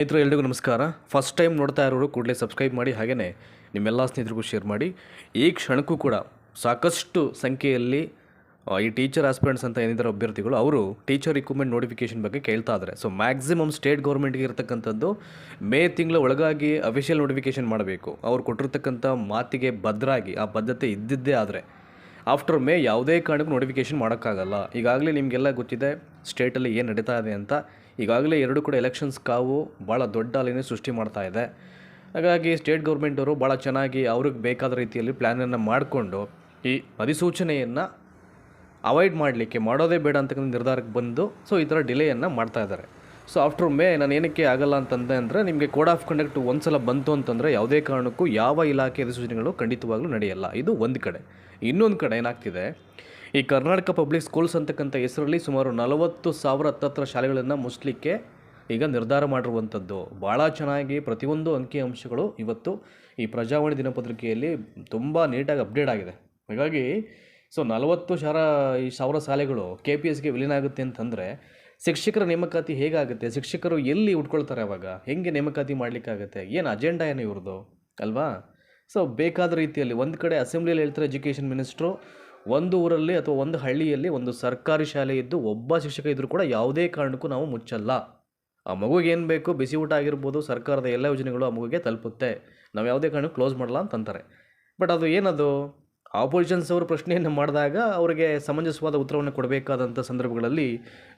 ಸ್ನೇಹಿತರು ಎಲ್ರಿಗೂ ನಮಸ್ಕಾರ. ಫಸ್ಟ್ ಟೈಮ್ ನೋಡ್ತಾ ಇರೋರು ಕೂಡಲೇ ಸಬ್ಸ್ಕ್ರೈಬ್ ಮಾಡಿ, ಹಾಗೆಯೇ ನಿಮ್ಮೆಲ್ಲ ಸ್ನೇಹಿತರಿಗೂ ಶೇರ್ ಮಾಡಿ. ಈ ಕ್ಷಣಕ್ಕೂ ಕೂಡ ಸಾಕಷ್ಟು ಸಂಖ್ಯೆಯಲ್ಲಿ ಈ ಟೀಚರ್ ಆಸ್ಪಿರೆಂಟ್ಸ್ ಅಂತ ಏನಿದ್ದಾರೆ ಅಭ್ಯರ್ಥಿಗಳು, ಅವರು ಟೀಚರ್ ರಿಕ್ರೂಟ್ಮೆಂಟ್ ನೋಟಿಫಿಕೇಷನ್ ಬಗ್ಗೆ ಕೇಳ್ತಾ ಇದ್ದಾರೆ. ಸೊ ಮ್ಯಾಕ್ಸಿಮಮ್ ಸ್ಟೇಟ್ ಗೌರ್ಮೆಂಟ್ಗೆ ಇರತಕ್ಕಂಥದ್ದು ಮೇ ತಿಂಗಳ ಒಳಗಾಗಿ ಅಫಿಷಿಯಲ್ ನೋಟಿಫಿಕೇಷನ್ ಮಾಡಬೇಕು. ಅವ್ರು ಕೊಟ್ಟಿರ್ತಕ್ಕಂಥ ಮಾತಿಗೆ ಬದ್ಧರಾಗಿ ಆ ಬದ್ಧತೆ ಇದ್ದಿದ್ದೇ ಆದರೆ ಆಫ್ಟರ್ ಮೇ ಯಾವುದೇ ಕಾರಣಕ್ಕೂ ನೋಟಿಫಿಕೇಷನ್ ಮಾಡೋಕ್ಕಾಗಲ್ಲ. ಈಗಾಗಲೇ ನಿಮಗೆಲ್ಲ ಗೊತ್ತಿದೆ ಸ್ಟೇಟಲ್ಲಿ ಏನು ನಡೀತಾ ಇದೆ ಅಂತ. ಈಗಾಗಲೇ ಎರಡು ಕೂಡ ಎಲೆಕ್ಷನ್ಸ್ ಕಾವು ಭಾಳ ದೊಡ್ಡ ಅಲೆನೇ ಸೃಷ್ಟಿ ಮಾಡ್ತಾ ಇದೆ. ಹಾಗಾಗಿ ಸ್ಟೇಟ್ ಗೌರ್ಮೆಂಟವರು ಭಾಳ ಚೆನ್ನಾಗಿ ಅವ್ರಿಗೆ ಬೇಕಾದ ರೀತಿಯಲ್ಲಿ ಪ್ಲ್ಯಾನನ್ನು ಮಾಡಿಕೊಂಡು ಈ ಅಧಿಸೂಚನೆಯನ್ನು ಅವಾಯ್ಡ್ ಮಾಡಲಿಕ್ಕೆ, ಮಾಡೋದೇ ಬೇಡ ಅಂತಕ್ಕಂಥ ನಿರ್ಧಾರಕ್ಕೆ ಬಂದು ಸೊ ಈ ಥರ ಡಿಲೇಯನ್ನು ಮಾಡ್ತಾ ಇದ್ದಾರೆ. ಸೊ ಆಫ್ಟರ್ ಮೇ ನಾನು ಏನಕ್ಕೆ ಆಗಲ್ಲ ಅಂತಂದೆ ಅಂದರೆ, ನಿಮಗೆ ಕೋಡ್ ಆಫ್ ಕಂಡಕ್ಟ್ ಒಂದು ಸಲ ಬಂತು ಅಂತಂದರೆ ಯಾವುದೇ ಕಾರಣಕ್ಕೂ ಯಾವ ಇಲಾಖೆ ಅಧಿಸೂಚನೆಗಳು ಖಂಡಿತವಾಗ್ಲೂ ನಡೆಯಲ್ಲ. ಇದು ಒಂದು ಕಡೆ. ಇನ್ನೊಂದು ಕಡೆ ಏನಾಗ್ತಿದೆ, ಈ ಕರ್ನಾಟಕ ಪಬ್ಲಿಕ್ ಸ್ಕೂಲ್ಸ್ ಅಂತಕ್ಕಂಥ ಹೆಸರಲ್ಲಿ ಸುಮಾರು 40,000 ಹತ್ತತ್ರ ಶಾಲೆಗಳನ್ನು ಮುಚ್ಚಲಿಕ್ಕೆ ಈಗ ನಿರ್ಧಾರ ಮಾಡಿರುವಂಥದ್ದು. ಭಾಳ ಚೆನ್ನಾಗಿ ಪ್ರತಿಯೊಂದು ಅಂಕಿಅಂಶಗಳು ಇವತ್ತು ಈ ಪ್ರಜಾವಾಣಿ ದಿನಪತ್ರಿಕೆಯಲ್ಲಿ ತುಂಬ ನೀಟಾಗಿ ಅಪ್ಡೇಟ್ ಆಗಿದೆ. ಹಾಗಾಗಿ ಸೊ 40,000 ಶಾಲೆಗಳು KPSಗೆ ವಿಲೀನ ಆಗುತ್ತೆ ಅಂತಂದರೆ ಶಿಕ್ಷಕರ ನೇಮಕಾತಿ ಹೇಗಾಗುತ್ತೆ? ಶಿಕ್ಷಕರು ಎಲ್ಲಿ ಉಟ್ಕೊಳ್ತಾರೆ? ಅವಾಗ ಹೆಂಗೆ ನೇಮಕಾತಿ ಮಾಡಲಿಕ್ಕಾಗತ್ತೆ? ಏನು ಅಜೆಂಡಾ ಏನು ಇವ್ರದ್ದು ಅಲ್ವಾ? ಸೊ ಬೇಕಾದ ರೀತಿಯಲ್ಲಿ ಒಂದು ಕಡೆ ಅಸೆಂಬ್ಲಿಯಲ್ಲಿ ಹೇಳ್ತಾರೆ ಎಜುಕೇಷನ್ ಮಿನಿಸ್ಟ್ರು, ಒಂದು ಊರಲ್ಲಿ ಅಥವಾ ಒಂದು ಹಳ್ಳಿಯಲ್ಲಿ ಒಂದು ಸರ್ಕಾರಿ ಶಾಲೆ ಇದ್ದು ಒಬ್ಬ ಶಿಕ್ಷಕ ಇದ್ದರೂ ಕೂಡ ಯಾವುದೇ ಕಾರಣಕ್ಕೂ ನಾವು ಮುಚ್ಚಲ್ಲ. ಆ ಮಗುಗೆ ಏನು ಬೇಕು, ಬಿಸಿ ಊಟ ಆಗಿರ್ಬೋದು, ಸರ್ಕಾರದ ಎಲ್ಲ ಯೋಜನೆಗಳು ಆ ಮಗುಗೆ ತಲುಪುತ್ತೆ, ನಾವು ಯಾವುದೇ ಕಾರಣಕ್ಕೂ ಕ್ಲೋಸ್ ಮಾಡಲ್ಲ ಅಂತಂತಾರೆ. ಬಟ್ ಅದು ಏನದು, ಆಪೋಸಿಷನ್ಸ್ ಅವರು ಪ್ರಶ್ನೆಯನ್ನು ಮಾಡಿದಾಗ ಅವರಿಗೆ ಸಮಂಜಸವಾದ ಉತ್ತರವನ್ನು ಕೊಡಬೇಕಾದಂಥ ಸಂದರ್ಭಗಳಲ್ಲಿ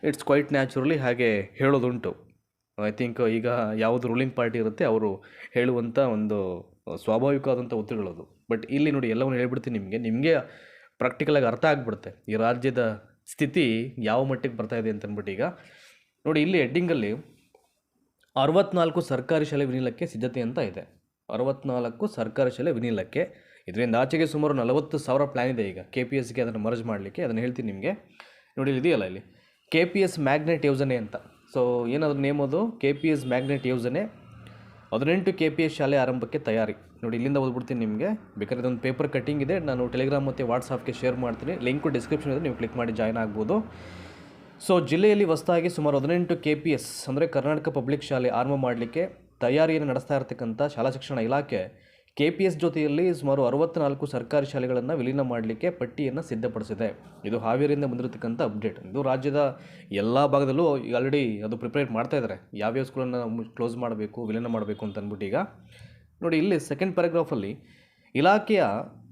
ಇಟ್ಸ್ ಕ್ವೈಟ್ ನ್ಯಾಚುರಲಿ ಹಾಗೆ ಹೇಳೋದುಂಟು. ಐ ಥಿಂಕ್ ಈಗ ಯಾವುದು ರೂಲಿಂಗ್ ಪಾರ್ಟಿ ಇರುತ್ತೆ ಅವರು ಹೇಳುವಂಥ ಒಂದು ಸ್ವಾಭಾವಿಕವಾದಂಥ ಉತ್ತರಗಳದು. ಬಟ್ ಇಲ್ಲಿ ನೋಡಿ, ಎಲ್ಲವನ್ನು ಹೇಳ್ಬಿಡ್ತೀನಿ ನಿಮಗೆ ಪ್ರಾಕ್ಟಿಕಲಾಗಿ ಅರ್ಥ ಆಗಿಬಿಡುತ್ತೆ ಈ ರಾಜ್ಯದ ಸ್ಥಿತಿ ಯಾವ ಮಟ್ಟಿಗೆ ಬರ್ತಾಯಿದೆ ಅಂತ ಅಂದ್ಬಿಟ್ಟು. ಈಗ ನೋಡಿ, ಇಲ್ಲಿ ಹೆಡ್ಡಿಂಗಲ್ಲಿ 64 ಸರ್ಕಾರಿ ಶಾಲೆ ವಿಲೀನಕ್ಕೆ ಸಿದ್ಧತೆ ಅಂತ ಇದೆ. 64 ಸರ್ಕಾರಿ ಶಾಲೆ ವಿಲೀನಕ್ಕೆ. ಇದರಿಂದ ಆಚೆಗೆ ಸುಮಾರು 40,000 ಪ್ಲ್ಯಾನ್ ಇದೆ ಈಗ KPSಗೆ ಅದನ್ನು ಮರ್ಜ್ ಮಾಡಲಿಕ್ಕೆ. ಅದನ್ನು ಹೇಳ್ತೀನಿ ನಿಮಗೆ. ನೋಡಿ, ಇದೆಯಲ್ಲ ಇಲ್ಲಿ KPS ಮ್ಯಾಗ್ನೆಟ್ ಯೋಜನೆ ಅಂತ. ಸೊ ಏನಾದರೂ ನೇಮ್ ಅದು KPS ಮ್ಯಾಗ್ನೆಟ್ ಯೋಜನೆ. 18 KPS ಶಾಲೆ ಆರಂಭಕ್ಕೆ ತಯಾರಿ. ನೋಡಿ, ಇಲ್ಲಿಂದ ಓದ್ಬಿಡ್ತೀನಿ ನಿಮಗೆ. ಬೇಕಾದ್ರೆ ಇದೊಂದು ಪೇಪರ್ ಕಟ್ಟಿಂಗ್ ಇದೆ, ನಾನು ಟೆಲಿಗ್ರಾಮ್ ಮತ್ತು ವಾಟ್ಸಾಪ್ಗೆ ಶೇರ್ ಮಾಡ್ತೀನಿ. ಲಿಂಕು ಡಿಸ್ಕ್ರಿಪ್ಷನ್ ಇದೆ, ನೀವು ಕ್ಲಿಕ್ ಮಾಡಿ ಜಾಯ್ನ್ ಆಗ್ಬೋದು. ಸೊ ಜಿಲ್ಲೆಯಲ್ಲಿ ಹೊಸದಾಗಿ ಸುಮಾರು 18 KPS ಅಂದರೆ ಕರ್ನಾಟಕ ಪಬ್ಲಿಕ್ ಶಾಲೆ ಆರಂಭ ಮಾಡಲಿಕ್ಕೆ ತಯಾರಿಯನ್ನು ನಡೆಸ್ತಾ ಇರತಕ್ಕಂಥ ಶಾಲಾ ಶಿಕ್ಷಣ ಇಲಾಖೆ KPS ಜೊತೆಯಲ್ಲಿ ಸುಮಾರು 64 ಸರ್ಕಾರಿ ಶಾಲೆಗಳನ್ನು ವಿಲೀನ ಮಾಡಲಿಕ್ಕೆ ಪಟ್ಟಿಯನ್ನು ಸಿದ್ಧಪಡಿಸಿದೆ. ಇದು ಹಾವೇರಿಯಿಂದ ಬಂದಿರತಕ್ಕಂಥ ಅಪ್ಡೇಟ್. ಇದು ರಾಜ್ಯದ ಎಲ್ಲ ಭಾಗದಲ್ಲೂ ಈಗ ಆಲ್ರೆಡಿ ಅದು ಪ್ರಿಪೇರ್ ಮಾಡ್ತಾ ಇದ್ದಾರೆ, ಯಾವ್ಯಾವ ಸ್ಕೂಲನ್ನು ಕ್ಲೋಸ್ ಮಾಡಬೇಕು, ವಿಲೀನ ಮಾಡಬೇಕು ಅಂತ ಅಂದ್ಬಿಟ್ಟು. ಈಗ ನೋಡಿ, ಇಲ್ಲಿ ಸೆಕೆಂಡ್ ಪ್ಯಾರಾಗ್ರಾಫಲ್ಲಿ ಇಲಾಖೆಯ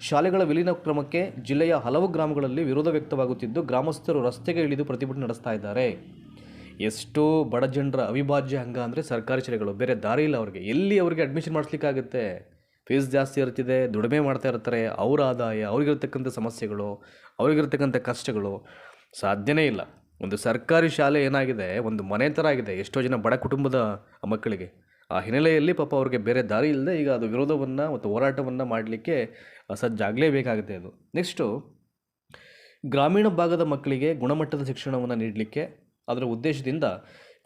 ಶಾಲೆಗಳ ವಿಲೀನ ಕ್ರಮಕ್ಕೆ ಜಿಲ್ಲೆಯ ಹಲವು ಗ್ರಾಮಗಳಲ್ಲಿ ವಿರೋಧ ವ್ಯಕ್ತವಾಗುತ್ತಿದ್ದು ಗ್ರಾಮಸ್ಥರು ರಸ್ತೆಗೆ ಇಳಿದು ಪ್ರತಿಭಟನೆ ನಡೆಸ್ತಾ ಇದ್ದಾರೆ. ಎಷ್ಟು ಬಡ ಜನರ ಅವಿಭಾಜ್ಯ ಅಂಗ ಅಂದರೆ ಸರ್ಕಾರಿ ಶಾಲೆಗಳು. ಬೇರೆ ದಾರಿ ಇಲ್ಲ ಅವ್ರಿಗೆ. ಎಲ್ಲಿ ಅವ್ರಿಗೆ ಅಡ್ಮಿಷನ್ ಮಾಡಿಸ್ಲಿಕ್ಕಾಗುತ್ತೆ? ಫೀಸ್ ಜಾಸ್ತಿ ಇರ್ತಿದೆ, ದುಡಿಮೆ ಮಾಡ್ತಾ ಇರ್ತಾರೆ, ಅವರ ಆದಾಯ, ಅವ್ರಿಗಿರ್ತಕ್ಕಂಥ ಸಮಸ್ಯೆಗಳು, ಅವ್ರಿಗಿರ್ತಕ್ಕಂಥ ಕಷ್ಟಗಳು ಸಾಧ್ಯನೇ ಇಲ್ಲ. ಒಂದು ಸರ್ಕಾರಿ ಶಾಲೆ ಏನಾಗಿದೆ, ಒಂದು ಮನೆ ಥರ ಆಗಿದೆ ಎಷ್ಟೋ ಜನ ಬಡ ಕುಟುಂಬದ ಮಕ್ಕಳಿಗೆ. ಆ ಹಿನ್ನೆಲೆಯಲ್ಲಿ ಪಾಪ ಅವ್ರಿಗೆ ಬೇರೆ ದಾರಿ ಇಲ್ಲದೆ ಈಗ ಅದು ವಿರೋಧವನ್ನು ಮತ್ತು ಹೋರಾಟವನ್ನು ಮಾಡಲಿಕ್ಕೆ ಸಜ್ಜಾಗಲೇಬೇಕಾಗುತ್ತೆ. ಅದು ನೆಕ್ಸ್ಟು, ಗ್ರಾಮೀಣ ಭಾಗದ ಮಕ್ಕಳಿಗೆ ಗುಣಮಟ್ಟದ ಶಿಕ್ಷಣವನ್ನು ನೀಡಲಿಕ್ಕೆ ಅದರ ಉದ್ದೇಶದಿಂದ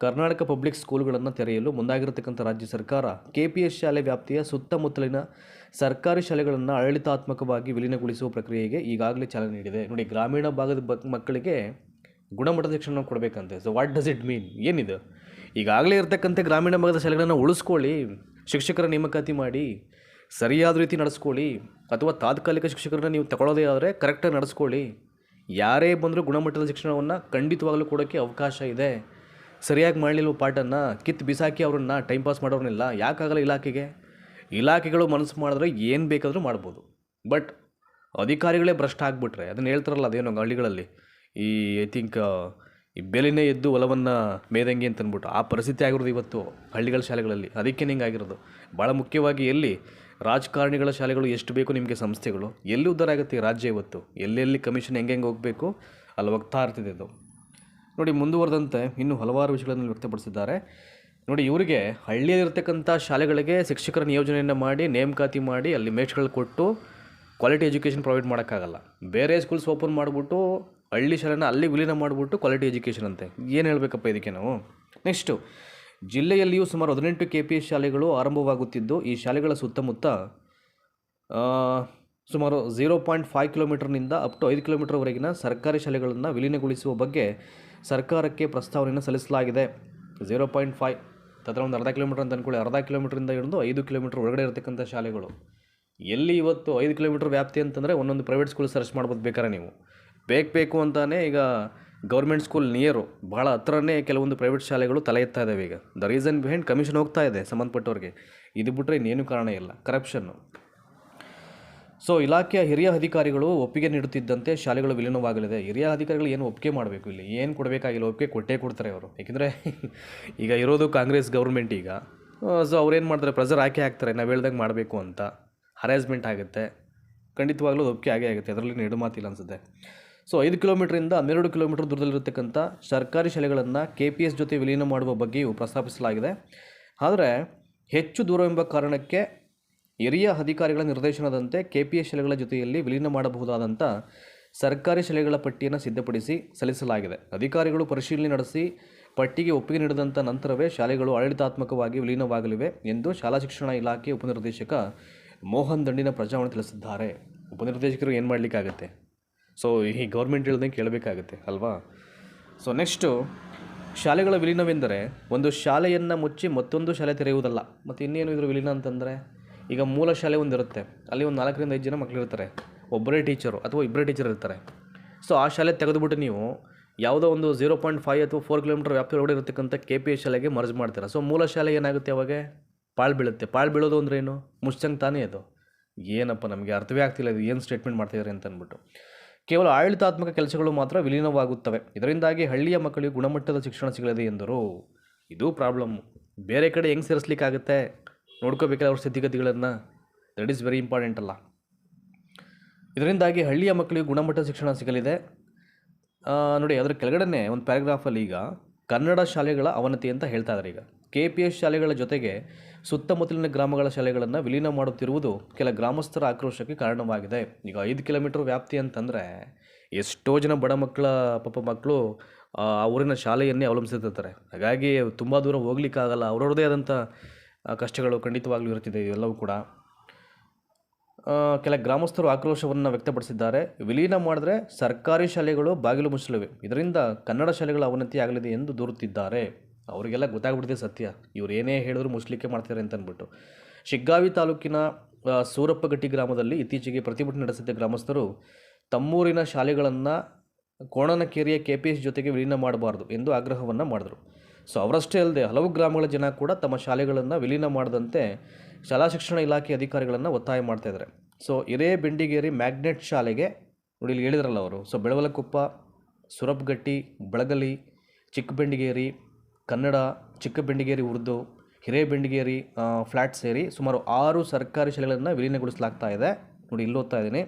ಕರ್ನಾಟಕ ಪಬ್ಲಿಕ್ ಸ್ಕೂಲ್ಗಳನ್ನು ತೆರೆಯಲು ಮುಂದಾಗಿರತಕ್ಕಂಥ ರಾಜ್ಯ ಸರ್ಕಾರ KPS ಶಾಲೆ ವ್ಯಾಪ್ತಿಯ ಸುತ್ತಮುತ್ತಲಿನ ಸರ್ಕಾರಿ ಶಾಲೆಗಳನ್ನು ಆಡಳಿತಾತ್ಮಕವಾಗಿ ವಿಲೀನಗೊಳಿಸುವ ಪ್ರಕ್ರಿಯೆಗೆ ಈಗಾಗಲೇ ಚಾಲನೆ ನೀಡಿದೆ. ನೋಡಿ, ಗ್ರಾಮೀಣ ಭಾಗದ ಮಕ್ಕಳಿಗೆ ಗುಣಮಟ್ಟದ ಶಿಕ್ಷಣ ಕೊಡಬೇಕಂತೆ. So what does it mean? ಏನಿದೆ? ಈಗಾಗಲೇ ಇರತಕ್ಕಂಥ ಗ್ರಾಮೀಣ ಭಾಗದ ಶಾಲೆಗಳನ್ನು ಉಳಿಸ್ಕೊಳ್ಳಿ, ಶಿಕ್ಷಕರ ನೇಮಕಾತಿ ಮಾಡಿ, ಸರಿಯಾದ ರೀತಿ ನಡೆಸ್ಕೊಳ್ಳಿ, ಅಥವಾ ತಾತ್ಕಾಲಿಕ ಶಿಕ್ಷಕರನ್ನ ನೀವು ತಗೊಳ್ಳೋದೇ ಆದರೆ ಕರೆಕ್ಟಾಗಿ ನಡೆಸ್ಕೊಳ್ಳಿ. ಯಾರೇ ಬಂದರೂ ಗುಣಮಟ್ಟದ ಶಿಕ್ಷಣವನ್ನು ಖಂಡಿತವಾಗಲೂ ಕೊಡೋಕ್ಕೆ ಅವಕಾಶ ಇದೆ. ಸರಿಯಾಗಿ ಮಾಡಲಿಲ್ಲ ಪಾಠನ್ನು ಕಿತ್ತು ಬಿಸಾಕಿ ಅವ್ರನ್ನ ಟೈಮ್ ಪಾಸ್ ಮಾಡೋರ್ನಿಲ್ಲ. ಯಾಕಾಗಲ್ಲ ಇಲಾಖೆಗಳು ಮನಸ್ಸು ಮಾಡಿದ್ರೆ ಏನು ಬೇಕಾದರೂ ಮಾಡ್ಬೋದು. ಬಟ್ ಅಧಿಕಾರಿಗಳೇ ಭ್ರಷ್ಟ ಆಗಿಬಿಟ್ರೆ, ಅದನ್ನು ಹೇಳ್ತಾರಲ್ಲ, ಅದೇನೋ ಹಳ್ಳಿಗಳಲ್ಲಿ ಈ ಐ ಥಿಂಕ್ ಈ ಬೆಲೆನೇ ಎದ್ದು ಹೊಲವನ್ನು ಮೇದಂಗೆ ಅಂತ ಅಂದ್ಬಿಟ್ಟು ಆ ಪರಿಸ್ಥಿತಿ ಆಗಿರೋದು ಇವತ್ತು ಹಳ್ಳಿಗಳ ಶಾಲೆಗಳಲ್ಲಿ. ಅದಕ್ಕೆ ಹಿಂಗೆ ಆಗಿರೋದು. ಭಾಳ ಮುಖ್ಯವಾಗಿ ಎಲ್ಲಿ ರಾಜಕಾರಣಿಗಳ ಶಾಲೆಗಳು ಎಷ್ಟು ಬೇಕು ನಿಮಗೆ ಸಂಸ್ಥೆಗಳು, ಎಲ್ಲಿ ಉದ್ಧಾರ ಆಗುತ್ತೆ ಈ ರಾಜ್ಯ ಇವತ್ತು? ಎಲ್ಲೆಲ್ಲಿ ಕಮಿಷನ್ ಹೆಂಗೆ ಹೋಗಬೇಕು ಅಲ್ಲಿ ಹೋಗ್ತಾ ಇರ್ತಿದೆ ಅದು. ನೋಡಿ, ಮುಂದುವರೆದಂತೆ ಇನ್ನೂ ಹಲವಾರು ವಿಷಯಗಳನ್ನು ವ್ಯಕ್ತಪಡಿಸಿದ್ದಾರೆ. ನೋಡಿ, ಇವರಿಗೆ ಹಳ್ಳಿಯಲ್ಲಿರ್ತಕ್ಕಂಥ ಶಾಲೆಗಳಿಗೆ ಶಿಕ್ಷಕರ ನಿಯೋಜನೆಯನ್ನು ಮಾಡಿ, ನೇಮಕಾತಿ ಮಾಡಿ, ಅಲ್ಲಿ ಮೇಷ್ಗಳು ಕೊಟ್ಟು ಕ್ವಾಲಿಟಿ ಎಜುಕೇಷನ್ ಪ್ರೊವೈಡ್ ಮಾಡೋಕ್ಕಾಗಲ್ಲ. ಬೇರೆ ಸ್ಕೂಲ್ಸ್ ಓಪನ್ ಮಾಡಿಬಿಟ್ಟು ಹಳ್ಳಿ ಶಾಲೆನ ಅಲ್ಲಿ ವಿಲೀನ ಮಾಡಿಬಿಟ್ಟು ಕ್ವಾಲಿಟಿ ಎಜುಕೇಷನ್ ಅಂತೆ. ಏನು ಹೇಳಬೇಕಪ್ಪ ಇದಕ್ಕೆ ನಾವು? ನೆಕ್ಸ್ಟು, ಜಿಲ್ಲೆಯಲ್ಲಿಯೂ ಸುಮಾರು 18 KPS ಶಾಲೆಗಳು ಆರಂಭವಾಗುತ್ತಿದ್ದು ಈ ಶಾಲೆಗಳ ಸುತ್ತಮುತ್ತ ಸುಮಾರು 0.5 ಕಿಲೋಮೀಟರ್ನಿಂದ ಅಪ್ ಟು 5 ಕಿಲೋಮೀಟರ್ವರೆಗಿನ ಸರ್ಕಾರಿ ಶಾಲೆಗಳನ್ನು ವಿಲೀನಗೊಳಿಸುವ ಬಗ್ಗೆ ಸರ್ಕಾರಕ್ಕೆ ಪ್ರಸ್ತಾವನೆಯನ್ನು ಸಲ್ಲಿಸಲಾಗಿದೆ. 0.5 ಅದರ ಒಂದು ಅರ್ಧ ಕಿಲೋಮೀಟ್ರ್ ಅಂತ ಅಂದ್ಕೊಳ್ಳಿ, ಅರ್ಧ ಕಿಲೋಮೀಟ್ರಿಂದ ಹಿಡಿದು 5 ಕಿಲೋಮೀಟ್ರ್ ಒಳಗಡೆ ಇರತಕ್ಕಂಥ ಶಾಲೆಗಳು. ಎಲ್ಲಿ ಇವತ್ತು 5 ಕಿಲೋಮೀಟ್ರ್ ವ್ಯಾಪ್ತಿ ಅಂತಂದರೆ ಒಂದೊಂದು ಪ್ರೈವೇಟ್ ಸ್ಕೂಲ್ ಸರ್ಚ್ ಮಾಡ್ಬೋದು ಬೇಕಾರೆ ನೀವು. ಬೇಕು ಅಂತಾನೆ ಈಗ ಗೌರ್ಮೆಂಟ್ ಸ್ಕೂಲ್ ನಿಯರು ಭಾಳ ಹತ್ರನೇ ಕೆಲವೊಂದು ಪ್ರೈವೇಟ್ ಶಾಲೆಗಳು ತಲೆ ಎತ್ತಾ ಇದ್ದಾವೆ ಈಗ. ದ ರೀಸನ್ ಬಿಹೈಂಡ್ ಕಮಿಷನ್ ಹೋಗ್ತಾ ಇದೆ ಸಂಬಂಧಪಟ್ಟವ್ರಿಗೆ. ಇದು ಬಿಟ್ಟರೆ ಇನ್ನೇನು ಕಾರಣ ಇಲ್ಲ, ಕರಪ್ಷನ್ನು. ಸೊ ಇಲಾಖೆಯ ಹಿರಿಯ ಅಧಿಕಾರಿಗಳು ಒಪ್ಪಿಗೆ ನೀಡುತ್ತಿದ್ದಂತೆ ಶಾಲೆಗಳು ವಿಲೀನವಾಗಲಿದೆ. ಹಿರಿಯ ಅಧಿಕಾರಿಗಳು ಏನು ಒಪ್ಪಿಗೆ ಮಾಡಬೇಕು, ಇಲ್ಲಿ ಏನು ಕೊಡಬೇಕಾಗಿಲ್ಲ, ಒಪ್ಪಿಗೆ ಕೊಟ್ಟೇ ಕೊಡ್ತಾರೆ ಅವರು. ಏಕೆಂದರೆ ಈಗ ಇರೋದು ಕಾಂಗ್ರೆಸ್ ಗೌರ್ಮೆಂಟ್ ಈಗ. ಸೊ ಅವ್ರೇನು ಮಾಡ್ತಾರೆ, ಪ್ರೆಸರ್ ಹಾಕ್ತಾರೆ, ನಾವು ಹೇಳ್ದಂಗೆ ಮಾಡಬೇಕು ಅಂತ. ಹರಾಸ್ಮೆಂಟ್ ಆಗುತ್ತೆ, ಖಂಡಿತವಾಗ್ಲೂ ಒಪ್ಪಿಗೆ ಆಗೇ ಆಗುತ್ತೆ, ಅದರಲ್ಲಿ ನೆಡು ಮಾತಿಲ್ಲ ಅನಿಸುತ್ತೆ. ಸೊ 5 ಕಿಲೋಮೀಟ್ರಿಂದ 12 ಕಿಲೋಮೀಟ್ರ್ ದೂರದಲ್ಲಿರತಕ್ಕಂಥ ಸರ್ಕಾರಿ ಶಾಲೆಗಳನ್ನು KPS ಜೊತೆ ವಿಲೀನ ಮಾಡುವ ಬಗ್ಗೆಯೂ ಪ್ರಸ್ತಾಪಿಸಲಾಗಿದೆ. ಆದರೆ ಹೆಚ್ಚು ದೂರವೆಂಬ ಕಾರಣಕ್ಕೆ ಹಿರಿಯ ಅಧಿಕಾರಿಗಳ ನಿರ್ದೇಶನದಂತೆ KPS ಶಾಲೆಗಳ ಜೊತೆಯಲ್ಲಿ ವಿಲೀನ ಮಾಡಬಹುದಾದಂಥ ಸರ್ಕಾರಿ ಶಾಲೆಗಳ ಪಟ್ಟಿಯನ್ನು ಸಿದ್ಧಪಡಿಸಿ ಸಲ್ಲಿಸಲಾಗಿದೆ. ಅಧಿಕಾರಿಗಳು ಪರಿಶೀಲನೆ ನಡೆಸಿ ಪಟ್ಟಿಗೆ ಒಪ್ಪಿಗೆ ನೀಡಿದಂಥ ನಂತರವೇ ಶಾಲೆಗಳು ಆಡಳಿತಾತ್ಮಕವಾಗಿ ವಿಲೀನವಾಗಲಿವೆ ಎಂದು ಶಾಲಾ ಶಿಕ್ಷಣ ಇಲಾಖೆ ಉಪನಿರ್ದೇಶಕ ಮೋಹನ್ ದಂಡಿನ ಪ್ರಜಾವಾಣಿ ತಿಳಿಸಿದ್ದಾರೆ. ಉಪನಿರ್ದೇಶಕರು ಏನು ಮಾಡಲಿಕ್ಕಾಗತ್ತೆ? ಸೊ ಈ ಗೌರ್ಮೆಂಟ್ ಹೇಳ್ದಂಗೆ ಕೇಳಬೇಕಾಗತ್ತೆ ಅಲ್ವಾ? ಸೊ ನೆಕ್ಸ್ಟು, ಶಾಲೆಗಳ ವಿಲೀನವೆಂದರೆ ಒಂದು ಶಾಲೆಯನ್ನು ಮುಚ್ಚಿ ಮತ್ತೊಂದು ಶಾಲೆ ತೆರೆಯುವುದಲ್ಲ. ಮತ್ತು ಇನ್ನೇನು ಇದ್ರ ವಿಲೀನ ಅಂತಂದರೆ, ಈಗ ಮೂಲ ಶಾಲೆ ಒಂದಿರುತ್ತೆ, ಅಲ್ಲಿ ಒಂದು 4ರಿಂದ 5 ಜನ ಮಕ್ಕಳಿರ್ತಾರೆ, ಒಬ್ಬರೇ ಟೀಚರು ಅಥವಾ ಇಬ್ಬರೇ ಟೀಚರ್ ಇರ್ತಾರೆ. ಸೊ ಆ ಶಾಲೆ ತೆಗೆದುಬಿಟ್ಟು ನೀವು ಯಾವುದೋ ಒಂದು 0.5 ಅಥವಾ 4 ಕಿಲೋಮೀಟರ್ ವ್ಯಾಪ್ತಿ ಒಳಗಡೆ ಇರತಕ್ಕಂಥ KPS ಶಾಲೆಗೆ ಮರ್ಜ್ ಮಾಡ್ತಾರೆ. ಸೊ ಮೂಲ ಶಾಲೆ ಏನಾಗುತ್ತೆ ಅವಾಗ? ಪಾಳು ಬೀಳುತ್ತೆ. ಪಾಳು ಬೀಳೋದು ಅಂದ್ರೆ ಏನು? ಮುಚ್ಚಂಗೆ ತಾನೇ ಅದು. ಏನಪ್ಪ ನಮಗೆ ಅರ್ಥವೇ ಆಗ್ತಿಲ್ಲ, ಇದು ಏನು ಸ್ಟೇಟ್ಮೆಂಟ್ ಮಾಡ್ತಿದ್ದಾರೆ ಅಂತ ಅಂದ್ಬಿಟ್ಟು. ಕೇವಲ ಆಡಳಿತಾತ್ಮಕ ಕೆಲಸಗಳು ಮಾತ್ರ ವಿಲೀನವಾಗುತ್ತವೆ. ಇದರಿಂದಾಗಿ ಹಳ್ಳಿಯ ಮಕ್ಕಳಿಗೆ ಗುಣಮಟ್ಟದ ಶಿಕ್ಷಣ ಸಿಗಲಿದೆ ಎಂದರು. ಇದು ಪ್ರಾಬ್ಲಮ್ಮು. ಬೇರೆ ಕಡೆ ಹೆಂಗೆ ಸೇರಿಸ್ಲಿಕ್ಕಾಗುತ್ತೆ? ನೋಡ್ಕೋಬೇಕಲ್ಲ ಅವ್ರ ಸ್ಥಿತಿಗತಿಗಳನ್ನು. ದಟ್ ಈಸ್ ವೆರಿ ಇಂಪಾರ್ಟೆಂಟ್ ಅಲ್ಲ. ಇದರಿಂದಾಗಿ ಹಳ್ಳಿಯ ಮಕ್ಕಳಿಗೆ ಗುಣಮಟ್ಟದ ಶಿಕ್ಷಣ ಸಿಗಲಿದೆ. ನೋಡಿ, ಅದರ ಕೆಳಗಡೆ ಒಂದು ಪ್ಯಾರಾಗ್ರಾಫಲ್ಲಿ ಈಗ ಕನ್ನಡ ಶಾಲೆಗಳ ಅವನತಿ ಅಂತ ಹೇಳ್ತಾ ಇದ್ದಾರೆ. ಈಗ KPS ಶಾಲೆಗಳ ಜೊತೆಗೆ ಸುತ್ತಮುತ್ತಲಿನ ಗ್ರಾಮಗಳ ಶಾಲೆಗಳನ್ನು ವಿಲೀನ ಮಾಡುತ್ತಿರುವುದು ಕೆಲ ಗ್ರಾಮಸ್ಥರ ಆಕ್ರೋಶಕ್ಕೆ ಕಾರಣವಾಗಿದೆ. ಈಗ 5 ಕಿಲೋಮೀಟ್ರ್ ವ್ಯಾಪ್ತಿ ಅಂತಂದರೆ ಎಷ್ಟೋ ಜನ ಬಡ ಮಕ್ಕಳು ಆ ಊರಿನ ಶಾಲೆಯನ್ನೇ ಅವಲಂಬಿಸಿರ್ತಾರೆ. ಹಾಗಾಗಿ ತುಂಬ ದೂರ ಹೋಗ್ಲಿಕ್ಕಾಗಲ್ಲ. ಅವ್ರವ್ರದ್ದೇ ಆದಂಥ ಕಷ್ಟಗಳು ಖಂಡಿತವಾಗ್ಲೂ ಇರ್ತಿದೆ ಇವೆಲ್ಲವೂ ಕೂಡ. ಕೆಲ ಗ್ರಾಮಸ್ಥರು ಆಕ್ರೋಶವನ್ನು ವ್ಯಕ್ತಪಡಿಸಿದ್ದಾರೆ. ವಿಲೀನ ಮಾಡಿದ್ರೆ ಸರ್ಕಾರಿ ಶಾಲೆಗಳು ಬಾಗಿಲು ಮುಚ್ಚಲಿವೆ, ಇದರಿಂದ ಕನ್ನಡ ಶಾಲೆಗಳ ಅವನತಿ ಆಗಲಿದೆ ಎಂದು ದೂರುತ್ತಿದ್ದಾರೆ. ಅವರಿಗೆಲ್ಲ ಗೊತ್ತಾಗ್ಬಿಟ್ಟಿದೆ ಸತ್ಯ, ಇವ್ರು ಏನೇ ಹೇಳಿದ್ರು ಮುಚ್ಚಲಿಕ್ಕೆ ಮಾಡ್ತಾರೆ ಅಂತ ಅಂದ್ಬಿಟ್ಟು. ಶಿಗ್ಗಾವಿ ತಾಲೂಕಿನ ಸೂರಪ್ಪಗಟ್ಟಿ ಗ್ರಾಮದಲ್ಲಿ ಇತ್ತೀಚೆಗೆ ಪ್ರತಿಭಟನೆ ನಡೆಸಿದ್ದ ಗ್ರಾಮಸ್ಥರು ತಮ್ಮೂರಿನ ಶಾಲೆಗಳನ್ನು ಕೋಣನಕೆರೆಯ KPS ಜೊತೆಗೆ ವಿಲೀನ ಮಾಡಬಾರ್ದು ಎಂದು ಆಗ್ರಹವನ್ನು ಮಾಡಿದರು. ಸೊ ಅವರಷ್ಟೇ ಅಲ್ಲದೆ ಹಲವು ಗ್ರಾಮಗಳ ಜನ ಕೂಡ ತಮ್ಮ ಶಾಲೆಗಳನ್ನು ವಿಲೀನ ಮಾಡದಂತೆ ಶಾಲಾ ಶಿಕ್ಷಣ ಇಲಾಖೆ ಅಧಿಕಾರಿಗಳನ್ನು ಒತ್ತಾಯ ಮಾಡ್ತಾಯಿದ್ದಾರೆ. ಸೊ ಹಿರೇಬೆಂಡಿಗೇರಿ ಮ್ಯಾಗ್ನೆಟ್ ಶಾಲೆಗೆ ನೋಡಿ ಇಲ್ಲಿ ಹೇಳಿದ್ರಲ್ಲ ಅವರು. ಸೊ ಬೆಳವಲಕೊಪ್ಪ, ಸುರಪ್ಗಟ್ಟಿ, ಬಳಗಲಿ, ಚಿಕ್ಕಬೆಂಡಿಗೇರಿ ಕನ್ನಡ, ಚಿಕ್ಕಬೆಂಡಿಗೇರಿ ಉರ್ದು, ಹಿರೇಬೆಂಡಿಗೇರಿ ಫ್ಲ್ಯಾಟ್ ಸೇರಿ ಸುಮಾರು 6 ಸರ್ಕಾರಿ ಶಾಲೆಗಳನ್ನು ವಿಲೀನಗೊಳಿಸಲಾಗ್ತಾ ಇದೆ. ನೋಡಿ ಇಲ್ಲಿ ಓದ್ತಾ ಇದ್ದೀನಿ.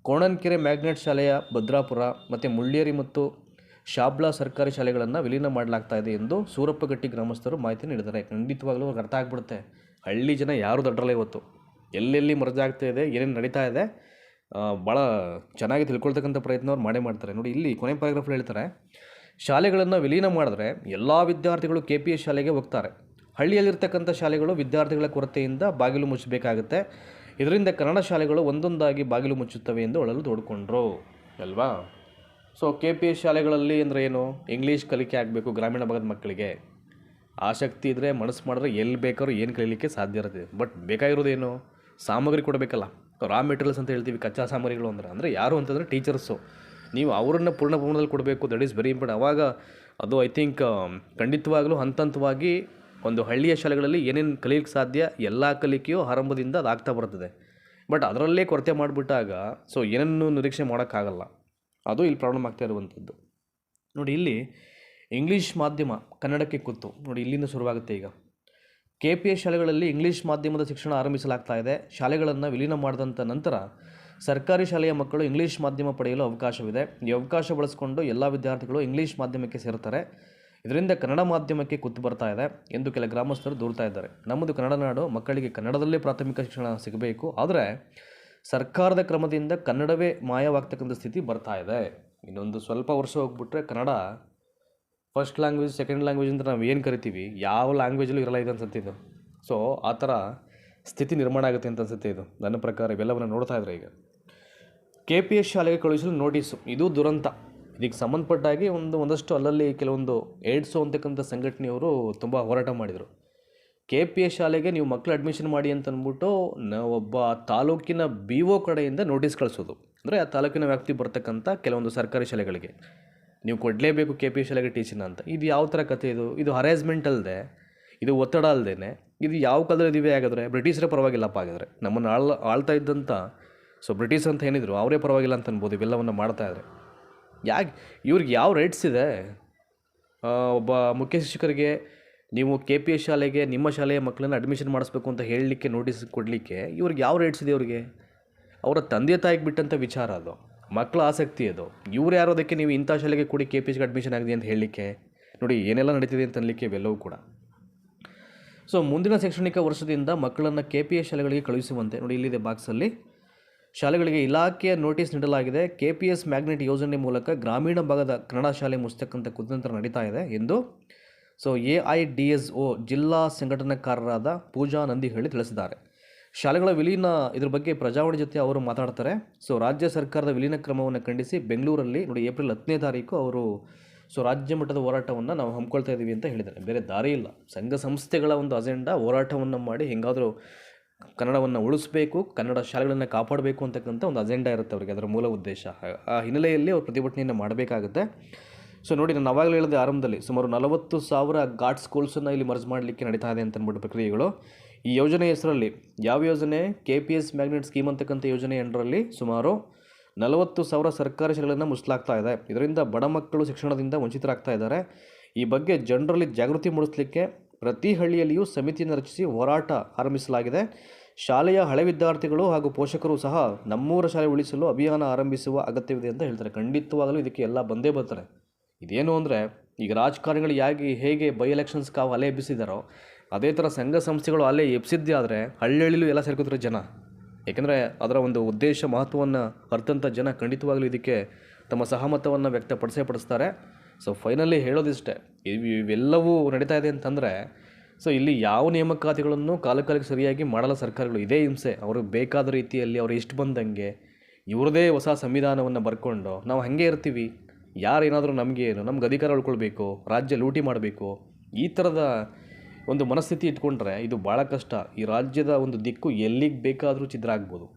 ಕೋಣನಕೆರೆ ಮ್ಯಾಗ್ನೆಟ್ ಶಾಲೆಯ ಭದ್ರಾಪುರ ಮತ್ತು ಮುಳ್ಳೇರಿ ಮತ್ತು ಶಾಬ್ಲಾ ಸರ್ಕಾರಿ ಶಾಲೆಗಳನ್ನು ವಿಲೀನ ಮಾಡಲಾಗ್ತಾ ಇದೆ ಎಂದು ಸೂರಪ್ಪಗಟ್ಟಿ ಗ್ರಾಮಸ್ಥರು ಮಾಹಿತಿ ನೀಡಿದ್ದಾರೆ. ಖಂಡಿತವಾಗ್ಲೂ ಅವ್ರಿಗೆ ಅರ್ಥ ಆಗ್ಬಿಡುತ್ತೆ, ಹಳ್ಳಿ ಜನ ಯಾರು ದೊಡ್ಡರಲ್ಲ ಇವತ್ತು. ಎಲ್ಲೆಲ್ಲಿ ಮರ್ಜಾಗ್ತಾ ಇದೆ, ಏನೇನು ನಡೀತಾ ಇದೆ, ಭಾಳ ಚೆನ್ನಾಗಿ ತಿಳ್ಕೊಳ್ತಕ್ಕಂಥ ಪ್ರಯತ್ನ ಅವ್ರು ಮಾಡೇ ಮಾಡ್ತಾರೆ. ನೋಡಿ ಇಲ್ಲಿ ಕೊನೆ ಪ್ಯಾರಾಗ್ರಾಫ್ ಹೇಳ್ತಾರೆ, ಶಾಲೆಗಳನ್ನು ವಿಲೀನ ಮಾಡಿದ್ರೆ ಎಲ್ಲ ವಿದ್ಯಾರ್ಥಿಗಳು KPS ಶಾಲೆಗೆ ಹೋಗ್ತಾರೆ. ಹಳ್ಳಿಯಲ್ಲಿರ್ತಕ್ಕಂಥ ಶಾಲೆಗಳು ವಿದ್ಯಾರ್ಥಿಗಳ ಕೊರತೆಯಿಂದ ಬಾಗಿಲು ಮುಚ್ಚಬೇಕಾಗುತ್ತೆ. ಇದರಿಂದ ಕನ್ನಡ ಶಾಲೆಗಳು ಒಂದೊಂದಾಗಿ ಬಾಗಿಲು ಮುಚ್ಚುತ್ತವೆ ಎಂದು ಒಳಲು ತೋಡ್ಕೊಂಡ್ರು ಅಲ್ವಾ? ಸೊ KPS ಶಾಲೆಗಳಲ್ಲಿ ಅಂದರೆ ಏನು? ಇಂಗ್ಲೀಷ್ ಕಲಿಕೆ ಆಗಬೇಕು ಗ್ರಾಮೀಣ ಭಾಗದ ಮಕ್ಕಳಿಗೆ. ಆಸಕ್ತಿ ಇದ್ದರೆ ಮನಸ್ಸು ಮಾಡಿದ್ರೆ ಎಲ್ಲಿ ಬೇಕಾದ್ರೂ ಏನು ಕಲೀಲಿಕ್ಕೆ ಸಾಧ್ಯ ಇರುತ್ತೆ. ಬಟ್ ಬೇಕಾಗಿರೋದೇನು? ಸಾಮಗ್ರಿ ಕೊಡಬೇಕಲ್ಲ. ರಾ ಮೆಟೀರಿಯಲ್ಸ್ ಅಂತ ಹೇಳ್ತೀವಿ, ಕಚ್ಚಾ ಸಾಮಗ್ರಿಗಳು ಅಂದರೆ ಯಾರು ಅಂತಂದರೆ ಟೀಚರ್ಸು. ನೀವು ಅವರನ್ನು ಪೂರ್ಣ ಪ್ರಮಾಣದಲ್ಲಿ ಕೊಡಬೇಕು. That is very important. ಆವಾಗ ಅದು ಐ ಥಿಂಕ್ ಖಂಡಿತವಾಗಲೂ ಹಂತವಾಗಿ ಒಂದು ಹಳ್ಳಿಯ ಶಾಲೆಗಳಲ್ಲಿ ಏನೇನು ಕಲಿಯಲಿಕ್ಕೆ ಸಾಧ್ಯ ಎಲ್ಲ ಕಲಿಕೆಯೂ ಆರಂಭದಿಂದ ಅದಾಗ್ತಾ ಬರ್ತದೆ. ಬಟ್ ಅದರಲ್ಲೇ ಕೊರತೆ ಮಾಡಿಬಿಟ್ಟಾಗ ಸೊ ಏನನ್ನು ನಿರೀಕ್ಷೆ ಮಾಡೋಕ್ಕಾಗಲ್ಲ. ಅದು ಇಲ್ಲಿ ಪ್ರಾಬ್ಲಮ್ ಆಗ್ತಾ ಇರುವಂಥದ್ದು. ನೋಡಿ ಇಲ್ಲಿ ಇಂಗ್ಲೀಷ್ ಮಾಧ್ಯಮ ಕನ್ನಡಕ್ಕೆ ಕೂತು ನೋಡಿ ಇಲ್ಲಿಂದ ಶುರುವಾಗುತ್ತೆ. ಈಗ KPS ಶಾಲೆಗಳಲ್ಲಿ ಇಂಗ್ಲೀಷ್ ಮಾಧ್ಯಮದ ಶಿಕ್ಷಣ ಆರಂಭಿಸಲಾಗ್ತಾ ಇದೆ. ಶಾಲೆಗಳನ್ನು ವಿಲೀನ ಮಾಡಿದಂಥ ನಂತರ ಸರ್ಕಾರಿ ಶಾಲೆಯ ಮಕ್ಕಳು ಇಂಗ್ಲೀಷ್ ಮಾಧ್ಯಮ ಪಡೆಯಲು ಅವಕಾಶವಿದೆ. ಈ ಅವಕಾಶ ಬಳಸಿಕೊಂಡು ಎಲ್ಲ ವಿದ್ಯಾರ್ಥಿಗಳು ಇಂಗ್ಲೀಷ್ ಮಾಧ್ಯಮಕ್ಕೆ ಸೇರ್ತಾರೆ. ಇದರಿಂದ ಕನ್ನಡ ಮಾಧ್ಯಮಕ್ಕೆ ಕುತ್ತು ಬರ್ತಾ ಇದೆ ಎಂದು ಕೆಲ ಗ್ರಾಮಸ್ಥರು ದೂರ್ತಾ ಇದ್ದಾರೆ. ನಮ್ಮದು ಕನ್ನಡ ನಾಡು, ಮಕ್ಕಳಿಗೆ ಕನ್ನಡದಲ್ಲೇ ಪ್ರಾಥಮಿಕ ಶಿಕ್ಷಣ ಸಿಗಬೇಕು. ಆದರೆ ಸರ್ಕಾರದ ಕ್ರಮದಿಂದ ಕನ್ನಡವೇ ಮಾಯವಾಗ್ತಕ್ಕಂಥ ಸ್ಥಿತಿ ಬರ್ತಾ ಇದೆ. ಇನ್ನೊಂದು ಸ್ವಲ್ಪ ವರ್ಷ ಹೋಗ್ಬಿಟ್ರೆ Kannada first language, second language ಅಂತ ನಾವು ಏನು ಕರಿತೀವಿ, ಯಾವ ಲ್ಯಾಂಗ್ವೇಜಲ್ಲೂ ಇರಲ್ಲ ಇದು ಅನ್ಸುತ್ತೆ ಇದು. ಸೊ ಆ ಥರ ಸ್ಥಿತಿ ನಿರ್ಮಾಣ ಆಗುತ್ತೆ ಅಂತ ಅನ್ಸುತ್ತೆ ಇದು ನನ್ನ ಪ್ರಕಾರ. ಇವೆಲ್ಲವನ್ನು ನೋಡ್ತಾ ಇದ್ದಾರೆ. ಈಗ KPS ಶಾಲೆಗೆ ಕಳುಹಿಸಲು ನೋಟಿಸು, ಇದು ದುರಂತ. ಇದಕ್ಕೆ ಸಂಬಂಧಪಟ್ಟಾಗಿ ಒಂದಷ್ಟು ಅಲ್ಲಲ್ಲಿ ಕೆಲವೊಂದು ಏಡ್ಸು ಅಂತಕ್ಕಂಥ ಸಂಘಟನೆಯವರು ತುಂಬ ಹೋರಾಟ ಮಾಡಿದರು. KPS ಶಾಲೆಗೆ ನೀವು ಮಕ್ಕಳು ಅಡ್ಮಿಷನ್ ಮಾಡಿ ಅಂತ ಅಂದ್ಬಿಟ್ಟು ಒಬ್ಬ ತಾಲೂಕಿನ BO ಕಡೆಯಿಂದ ನೋಟಿಸ್ ಕಳಿಸೋದು. ಅಂದರೆ ಆ ತಾಲೂಕಿನ ವ್ಯಾಪ್ತಿ ಬರ್ತಕ್ಕಂಥ ಕೆಲವೊಂದು ಸರ್ಕಾರಿ ಶಾಲೆಗಳಿಗೆ ನೀವು ಕೊಡಲೇಬೇಕು KPS ಶಾಲೆಗೆ ಟೀಚರ್ನ ಅಂತ. ಇದು ಯಾವ ಥರ ಕಥೆ ಇದು? ಇದು ಹರೇಸ್ಮೆಂಟ್ ಅಲ್ಲದೆ, ಇದು ಒತ್ತಡ ಅಲ್ಲದೆ, ಇದು ಯಾವ ಕಾಲದಲ್ಲಿ ಇದಿವೆ ಆಗಿದ್ರೆ ಬ್ರಿಟಿಷರೇ ಪರವಾಗಿಲ್ಲಪ್ಪ ಆಗಿದ್ರೆ ನಮ್ಮನ್ನು ಆಳ್ತಾ ಇದ್ದಂಥ ಬ್ರಿಟಿಷ್ ಅಂತ ಏನಿದ್ರು ಅವರೇ ಪರವಾಗಿಲ್ಲ ಅಂತ ಅನ್ಬೋದು ಇವೆಲ್ಲವನ್ನು ಮಾಡ್ತಾಯಿದ್ರೆ. ಯಾಕೆ ಇವ್ರಿಗೆ ಯಾವ ರೈಟ್ಸ್ ಇದೆ? ಒಬ್ಬ ಮುಖ್ಯ ಶಿಕ್ಷಕರಿಗೆ ನೀವು KPS ಶಾಲೆಗೆ ನಿಮ್ಮ ಶಾಲೆಯ ಮಕ್ಕಳನ್ನು ಅಡ್ಮಿಷನ್ ಮಾಡಿಸ್ಬೇಕು ಅಂತ ಹೇಳಲಿಕ್ಕೆ ನೋಟಿಸ್ ಕೊಡಲಿಕ್ಕೆ ಇವ್ರಿಗೆ ಯಾವ ರೈಟ್ಸ್ ಇದೆ? ಅವ್ರಿಗೆ ಅವರ ತಂದೆ ತಾಯಿಗೆ ಬಿಟ್ಟಂಥ ವಿಚಾರ ಅದು, ಮಕ್ಕಳ ಆಸಕ್ತಿ ಅದು. ಇವ್ರು ಯಾರೋದಕ್ಕೆ ನೀವು ಇಂಥ ಶಾಲೆಗೆ ಕೂಡಿ KPSಗೆ ಅಡ್ಮಿಷನ್ ಆಗಿದೆ ಅಂತ ಹೇಳಲಿಕ್ಕೆ? ನೋಡಿ ಏನೆಲ್ಲ ನಡೀತಿದೆ ಅಂತ ಅನ್ಲಿಕ್ಕೆ ಇವೆಲ್ಲವೂ ಕೂಡ. ಮುಂದಿನ ಶೈಕ್ಷಣಿಕ ವರ್ಷದಿಂದ ಮಕ್ಕಳನ್ನು KPS ಶಾಲೆಗಳಿಗೆ ಕಳುಹಿಸುವಂತೆ ನೋಡಿ ಇಲ್ಲಿದೆ ಬಾಕ್ಸಲ್ಲಿ. ಶಾಲೆಗಳಿಗೆ ಇಲಾಖೆಯ ನೋಟಿಸ್ ನೀಡಲಾಗಿದೆ. KPS ಮ್ಯಾಗ್ನೆಟ್ ಯೋಜನೆ ಮೂಲಕ ಗ್ರಾಮೀಣ ಭಾಗದ ಕನ್ನಡ ಶಾಲೆ ಮುಚ್ಚತಕ್ಕಂಥ ಕುತಂತ್ರ ನಡೀತಾ ಇದೆ ಎಂದು AIDSO ಜಿಲ್ಲಾ ಸಂಘಟನಾಕಾರರಾದ ಪೂಜಾ ನಂದಿಹಳ್ಳಿ ತಿಳಿಸಿದ್ದಾರೆ. ಶಾಲೆಗಳ ವಿಲೀನ ಇದ್ರ ಬಗ್ಗೆ ಪ್ರಜಾವಾಣಿ ಜೊತೆ ಅವರು ಮಾತಾಡ್ತಾರೆ. ರಾಜ್ಯ ಸರ್ಕಾರದ ವಿಲೀನ ಕ್ರಮವನ್ನು ಖಂಡಿಸಿ ಬೆಂಗಳೂರಲ್ಲಿ ನೋಡಿ ಏಪ್ರಿಲ್ 10ನೇ ತಾರೀಕು ಅವರು ರಾಜ್ಯ ಮಟ್ಟದ ಹೋರಾಟವನ್ನು ನಾವು ಹಮ್ಮಿಕೊಳ್ತಾ ಇದ್ದೀವಿ ಅಂತ ಹೇಳಿದ್ದಾರೆ. ಬೇರೆ ದಾರಿ ಇಲ್ಲ. ಸಂಘ ಸಂಸ್ಥೆಗಳ ಒಂದು ಅಜೆಂಡಾ ಹೋರಾಟವನ್ನು ಮಾಡಿ ಹೆಂಗಾದರೂ ಕನ್ನಡವನ್ನು ಉಳಿಸಬೇಕು, ಕನ್ನಡ ಶಾಲೆಗಳನ್ನು ಕಾಪಾಡಬೇಕು ಅಂತಕ್ಕಂಥ ಒಂದು ಅಜೆಂಡಾ ಇರುತ್ತೆ ಅವರಿಗೆ, ಅದರ ಮೂಲ ಉದ್ದೇಶ. ಆ ಹಿನ್ನೆಲೆಯಲ್ಲಿ ಅವರು ಪ್ರತಿಭಟನೆಯನ್ನು ಮಾಡಬೇಕಾಗುತ್ತೆ. ನೋಡಿ ನಾನು ಅವಾಗಲೇ ಹೇಳಿದೆ ಆರಂಭದಲ್ಲಿ, ಸುಮಾರು 40,000 ಘಾಟ್ ಸ್ಕೂಲ್ಸನ್ನು ಇಲ್ಲಿ ಮರ್ಜ್ ಮಾಡಲಿಕ್ಕೆ ನಡೀತಾ ಇದೆ ಅಂತ ಅಂದ್ಬಿಟ್ಟು ಪ್ರಕ್ರಿಯೆಗಳು. ಈ ಯೋಜನೆ ಹೆಸರಲ್ಲಿ ಯಾವ ಯೋಜನೆ? KPS ಮ್ಯಾಗ್ನೆಟ್ ಸ್ಕೀಮ್ ಅಂತಕ್ಕಂಥ ಯೋಜನೆ ಎಂಡರಲ್ಲಿ ಸುಮಾರು 40,000 ಸರ್ಕಾರಿ ಶಾಲೆಗಳನ್ನು ಮುಚ್ಚಲಾಗ್ತಾ ಇದೆ. ಇದರಿಂದ ಬಡ ಮಕ್ಕಳು ಶಿಕ್ಷಣದಿಂದ ವಂಚಿತರಾಗ್ತಾ ಇದ್ದಾರೆ. ಈ ಬಗ್ಗೆ ಜನರಲ್ಲಿ ಜಾಗೃತಿ ಮೂಡಿಸಲಿಕ್ಕೆ ಪ್ರತಿ ಹಳ್ಳಿಯಲ್ಲಿಯೂ ಸಮಿತಿಯನ್ನು ರಚಿಸಿ ಹೋರಾಟ ಆರಂಭಿಸಲಾಗಿದೆ. ಶಾಲೆಯ ಹಳೆ ವಿದ್ಯಾರ್ಥಿಗಳು ಹಾಗೂ ಪೋಷಕರು ಸಹ ನಮ್ಮೂರ ಶಾಲೆ ಉಳಿಸಲು ಅಭಿಯಾನ ಆರಂಭಿಸುವ ಅಗತ್ಯವಿದೆ ಅಂತ ಹೇಳ್ತಾರೆ. ಖಂಡಿತವಾಗಲೂ ಇದಕ್ಕೆ ಎಲ್ಲ ಬಂದೇ ಬರ್ತಾರೆ. ಇದೇನು ಅಂದರೆ ಈಗ ರಾಜಕಾರಣಿಗಳು ಹೇಗೆ ಬೈ ಎಲೆಕ್ಷನ್ಸ್ ಕಾವು ಅಲೆ ಎಬ್ಬಿಸಿದಾರೋ ಅದೇ ಥರ ಸಂಘ ಸಂಸ್ಥೆಗಳು ಅಲೆ ಎಬ್ಸಿದ್ದೇ ಆದರೆ ಹಳ್ಳಿಯಲ್ಲೂ ಎಲ್ಲ ಸೇರ್ಕೋತಾರೆ ಜನ. ಏಕೆಂದರೆ ಅದರ ಒಂದು ಉದ್ದೇಶ ಮಹತ್ವವನ್ನು ಅರ್ಥಂಥ ಜನ ಖಂಡಿತವಾಗಲೂ ಇದಕ್ಕೆ ತಮ್ಮ ಸಹಮತವನ್ನು ವ್ಯಕ್ತಪಡಿಸ್ತಾರೆ. ಫೈನಲಿ ಹೇಳೋದಿಷ್ಟೇ, ಇವೆಲ್ಲವೂ ನಡೀತಾ ಇದೆ ಅಂತಂದರೆ ಇಲ್ಲಿ ಯಾವ ನೇಮಕಾತಿಗಳನ್ನು ಕಾಲಕ್ಕೆ ಸರಿಯಾಗಿ ಮಾಡಲ್ಲ ಸರ್ಕಾರಗಳು. ಇದೇ ಹಿಂಸೆ. ಅವರು ಬೇಕಾದ ರೀತಿಯಲ್ಲಿ ಅವರು ಇಷ್ಟು ಬಂದಂಗೆ ಇವ್ರದೇ ಹೊಸ ಸಂವಿಧಾನವನ್ನು ಬರ್ಕೊಂಡು ನಾವು ಹಾಗೆ ಇರ್ತೀವಿ, ಯಾರೇನಾದರೂ ನಮ್ಗೆ ಅಧಿಕಾರ ಉಳ್ಕೊಳ್ಬೇಕು, ರಾಜ್ಯ ಲೂಟಿ ಮಾಡಬೇಕು, ಈ ಥರದ ಒಂದು ಮನಸ್ಥಿತಿ ಇಟ್ಕೊಂಡ್ರೆ ಇದು ಭಾಳ ಕಷ್ಟ. ಈ ರಾಜ್ಯದ ಒಂದು ದಿಕ್ಕು ಎಲ್ಲಿಗೆ ಬೇಕಾದರೂ ಛಿದ್ರ ಆಗ್ಬೋದು.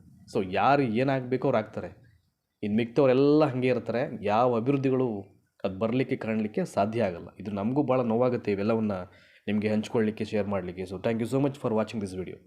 ಯಾರು ಏನಾಗಬೇಕೋ ಅವ್ರು ಆಗ್ತಾರೆ. ಇನ್ನು ಮಿಕ್ತವರೆಲ್ಲ ಹಾಗೆ ಇರ್ತಾರೆ. ಯಾವ ಅಭಿವೃದ್ಧಿಗಳು ಅದು ಬರಲಿಕ್ಕೆ ಕಾಣಲಿಕ್ಕೆ ಸಾಧ್ಯ ಆಗಲ್ಲ. ಇದು ನಮಗೂ ಭಾಳ ನೋವಾಗುತ್ತೆ ಇವೆಲ್ಲವನ್ನು ನಿಮಗೆ ಹಂಚ್ಕೊಳ್ಳಿಕ್ಕೆ, ಶೇರ್ ಮಾಡಲಿಕ್ಕೆ. Thank you so much for watching this video.